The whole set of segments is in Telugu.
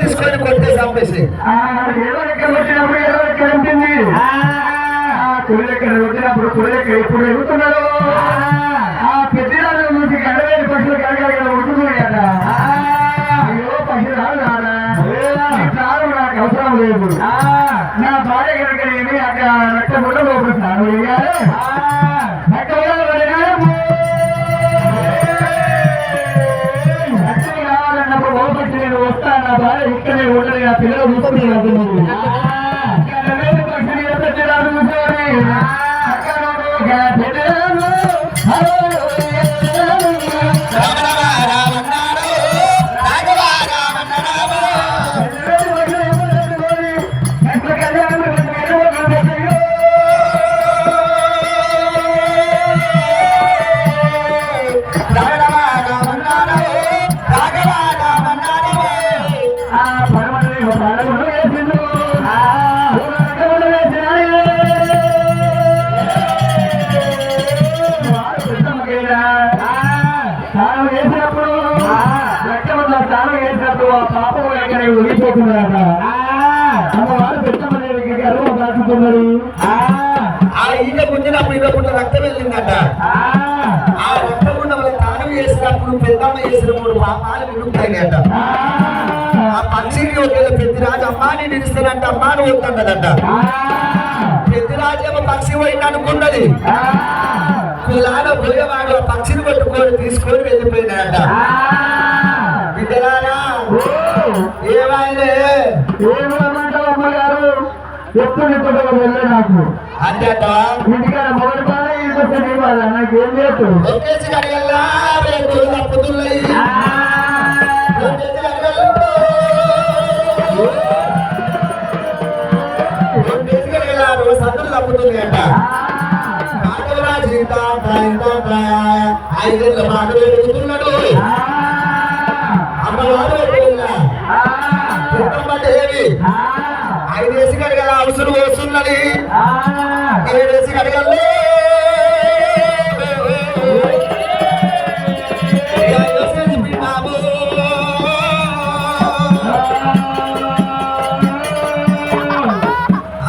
తీసుకొని కొట్టే చంపేసి వచ్చినప్పుడు ఎక్కడ ఉంటుంది కులెక్కడ వచ్చినప్పుడు కులెక్క ఎప్పుడు ఎగుతున్నాడు ఆ పెద్దరాజు నుంచి గడవేది పశువులు గడగడ ఉంటుంది కదా అయ్యో పశురాలు రాదా నాకు అవసరం లేదు నా భార్య కనుక అక్కడ రక్త ముట్ట లోపల స్నానం వేయాలి కావాలన్నప్పుడు లోపలికి నేను వస్తాను నా భార్య ఇక్కడే ఉండదు నా పిల్లలు చూస్తుంది ఊగిపోతున్నారట అమ్మవారు పెద్దమ్మదేవికి గర్వం దాచుతున్నారు ఈత పుట్టినప్పుడు ఇవ్వకుండా రక్తం వెళ్ళిందట ఆ రక్తకుండా వాళ్ళకి దానం చేసినప్పుడు పెద్దమ్మ చేసినప్పుడు పాపాలు విడుపుతాయినట ఆ పక్షికి ఒకవేళ పెద్దరాజు అమ్మాని నిలుస్తానంటే అమ్మాని వద్దన్నదట పెద్దరాజేమో పక్షి పోయింది అనుకున్నది కులాల పోయేవాడు ఆ పక్షిని పట్టుకొని తీసుకొని వెళ్ళిపోయినాడట బిడ్డలారా ఏమైనా ఏమన్నమాట అమ్మగారు ఎప్పుడు ఇప్పుడు వెళ్ళే నాకు అంటే ఇంటికాడ మొదటి బాగా ఇంకొకటి ఇవ్వాలి నాకేం లేదు సద్దులు తప్పుతున్నాయంట ఐదేళ్ళ మాటలు ఎదుగుతున్నాడు అమ్మవారు ఏమి 5 వేసి కడగల అవసరం వస్తున్నది 7 వేసి కడగలే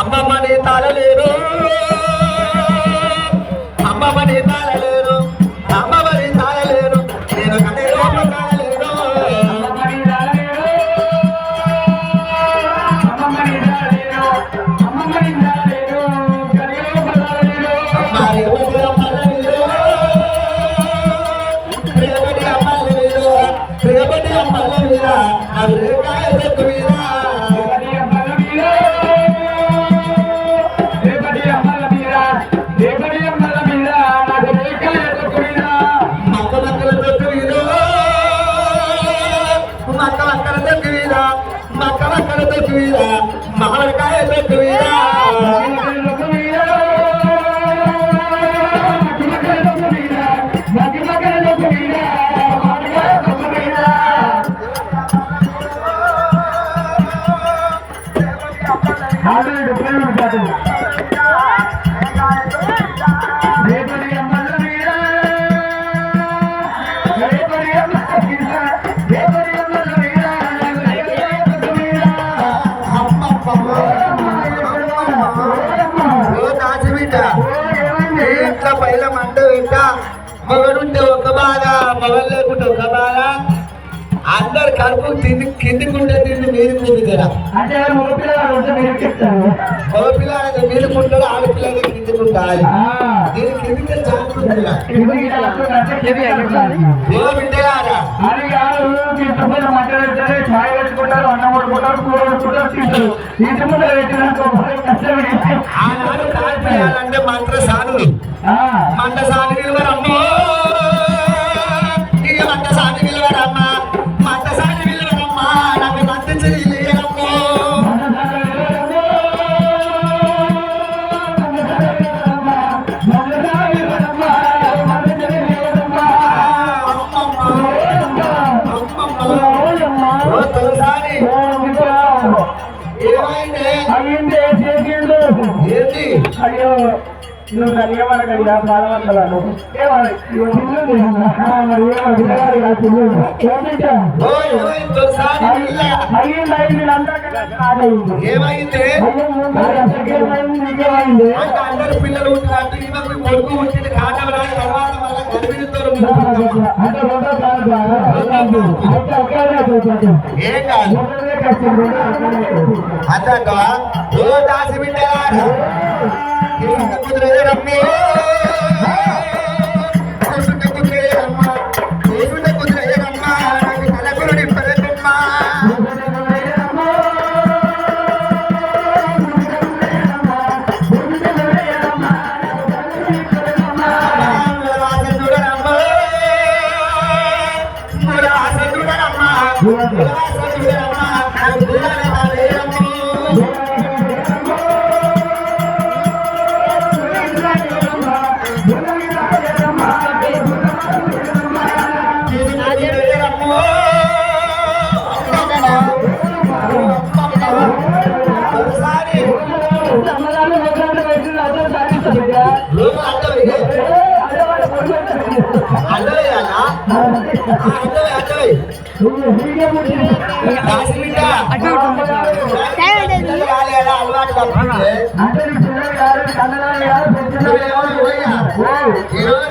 అమ్మమ్మని తాళలేరు అమ్మమ్మని తాళలేరు అమ్మమ్మని తాళలేరు నేను కదే మామిడికాయ పెట్టువీరా ఇంట్లో పైల మంట పెట్ట మగడుంటే ఒక బాధ మగలు లేకుంటే ఒక బాధ అందరు కడుపు తిండి కిందికుంటే తిండి మీరుకుంది కదా అంటే మగపిల్లలు మీరుకుంటాడు ఆడపిల్లలు కిందికుంటారు దీని కిందికి ఛాయ్ పెట్టుకుంటారు అన్నం కొట్టుకుంటారు కూర కొట్టుకుంటారు తింటారు ఇంటి ముందు ఆనాడు కాల్పేయాలంటే మంత్ర సాధులు మంట సాధు విలువరమ్మో ఇక మంట సాధు విలువరమ్మా మంట సాధు విలువరమ్మా నాకు మంత్రి లేరమ్మో మంట అయ్యో నువ్వు కలిగేవాడకయ్యా బాధపడతాను ఏమైంది అందరు పిల్లలు ఉంటున్నట్టు ఈమెకు కొడుకు వచ్చింది కాటం రాని తర్వాత మళ్ళీ గర్భిణితో ఏం కాదు అంతా ఓ దాసి బిడ్డలారా కుదిరే రమ్మి కుదిరే రమ్మ కుదిరే రమ్మ నాకు తలకురుడి పరకమ్మ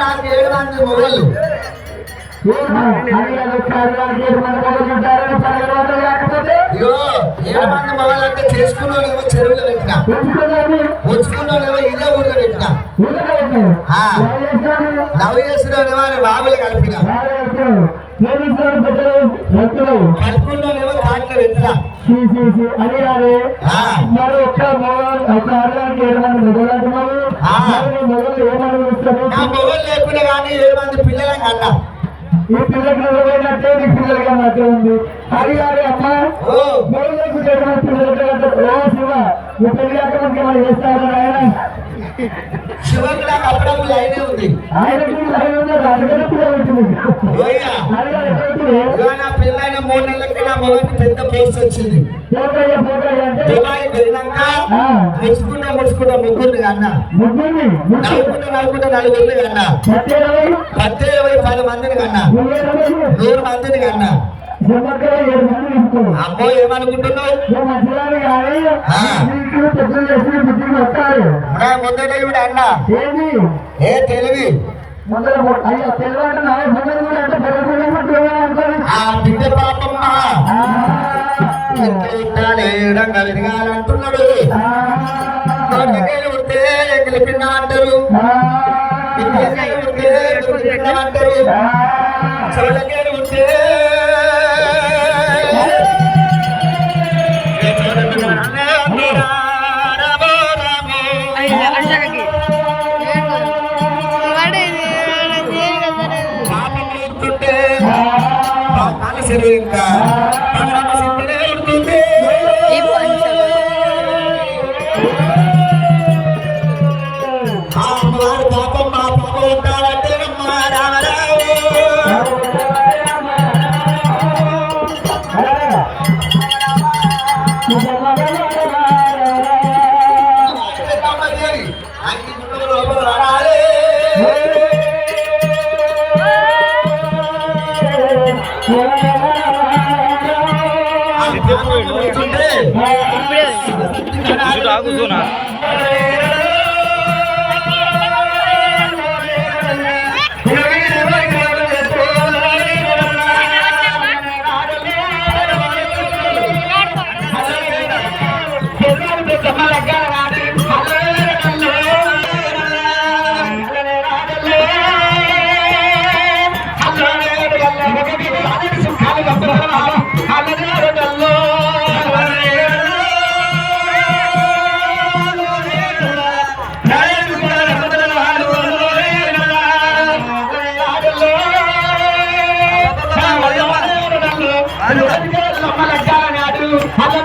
నాకు 7 మంది మొగలు ఇగో 7 మంది మొగలు అంటే చేసుకున్న వాళ్ళేమో చెరువులో పెట్టినా ఉంచుకున్న వాళ్ళేమో ఇదే ఊళ్ళో పెట్టినా లవ్ చేస్తున్నారేమో అని బాబులు కలిపిన కలుపుకున్నోళ్ళేమో దాంట్లో పెట్టినా మరి ఒక్క నా మొగలు లేకుండా కానీ 7 మంది పిల్లలని అన్నా ఈ పిల్లకి పోయినట్టే నీ పిల్లలకి అన్నట్టే ఉంది అది కాదు అమ్మ మొదలకు పిల్లలకి శివ ఈ పెళ్లి కాక మనకి ఏమైనా చేస్తారు ఆయన శివకి నాకు అప్పుడప్పుడు లైనే ఉంది ఆయనకి లైన్ ఉంది అందుకనే పిల్లలు ఉంటుంది నా పిల్లైన 3 నెలలకి నా మొదటి పెద్ద పోస్ట్ వచ్చింది దుబాయ్ వెళ్ళినాక ముడుచుకుంటా ముగ్గురిని అన్న నలుగురు నలుగురిని కన్నా 10 మందిని కన్నా 100 మందిని కన్నా అమ్మో ఏమనుకుంటున్నావు ముందట ఇవిడ అన్నా ఏ తెలివి ఆ బిడ్డ పాపమ్మ రంగ విరగాలంటున్నాడు ఉంటే గెలిపిన అంటారు అంటారు చోళకేలు ఉంటే ఇంకా అమ్మవారు పాపం మా పాప ఉంటారంటే అమ్మ రామరావు కూర్చోనా అలా